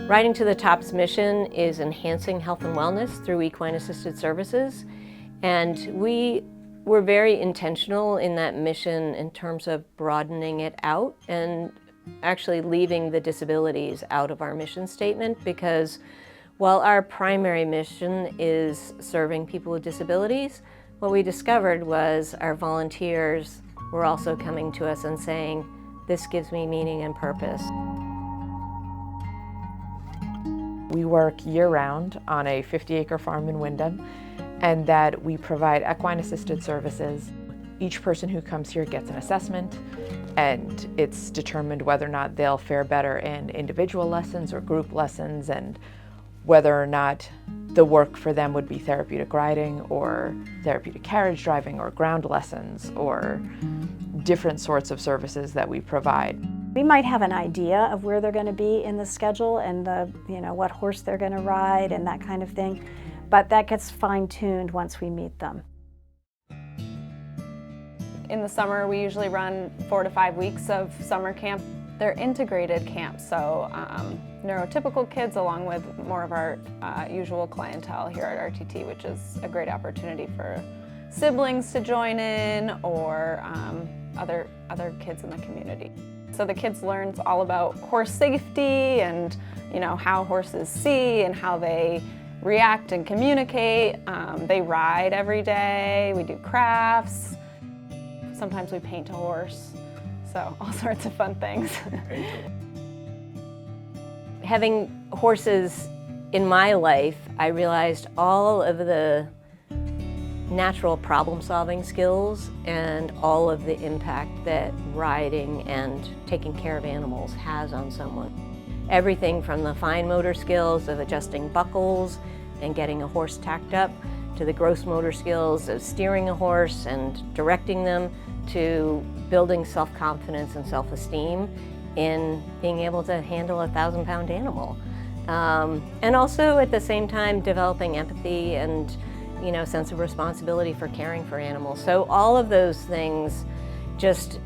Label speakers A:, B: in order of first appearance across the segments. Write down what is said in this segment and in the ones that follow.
A: Riding to the Top's mission is enhancing health and wellness through equine-assisted services, and we were very intentional in that mission in terms of broadening it out and actually leaving the disabilities out of our mission statement, because while our primary mission is serving people with disabilities, what we discovered was our volunteers were also coming to us and saying, "This gives me meaning and purpose."
B: We work year-round on a 50-acre farm in Wyndham, and that we provide equine-assisted services. Each person who comes here gets an assessment, and it's determined whether or not they'll fare better in individual lessons or group lessons, and whether or not the work for them would be therapeutic riding or therapeutic carriage driving or ground lessons or different sorts of services that we provide.
C: We might have an idea of where they're going to be in the schedule and what horse they're going to ride and that kind of thing, but that gets fine-tuned once we meet them.
D: In the summer, we usually run 4 to 5 weeks of summer camp. They're integrated camps, so neurotypical kids along with more of our usual clientele here at RTT, which is a great opportunity for siblings to join in or other kids in the community. So the kids learn all about horse safety and how horses see and how they react and communicate. They ride every day, we do crafts. Sometimes we paint a horse, so all sorts of fun things.
A: Having horses in my life, I realized all of the natural problem-solving skills and all of the impact that riding and taking care of animals has on someone. Everything from the fine motor skills of adjusting buckles and getting a horse tacked up, to the gross motor skills of steering a horse and directing them, to building self-confidence and self-esteem in being able to handle a 1,000-pound animal. And also at the same time developing empathy and sense of responsibility for caring for animals. So all of those things just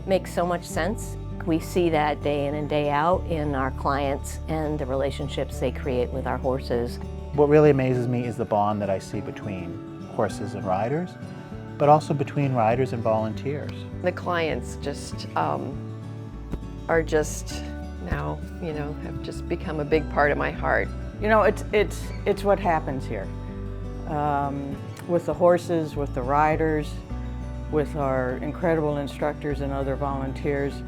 A: make so much sense. We see that day in and day out in our clients and the relationships they create with our horses.
E: What really amazes me is the bond that I see between horses and riders, but also between riders and volunteers.
F: The clients just are just now, have just become a big part of my heart.
G: It's what happens here. With the horses, with the riders, with our incredible instructors and other volunteers.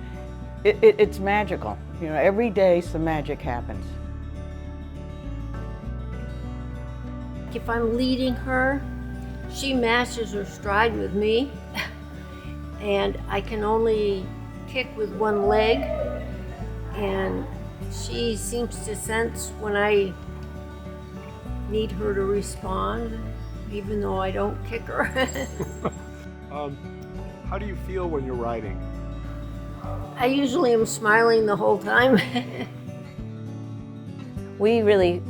G: It's magical. Every day some magic happens.
H: If I'm leading her, she matches her stride with me, and I can only kick with one leg, and she seems to sense when I need her to respond, even though I don't kick her.
I: How do you feel when you're riding?
H: I usually am smiling the whole time.
A: We really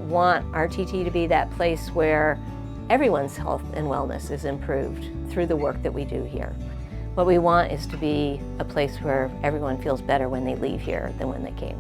A: want RTT to be that place where everyone's health and wellness is improved through the work that we do here. What we want is to be a place where everyone feels better when they leave here than when they came.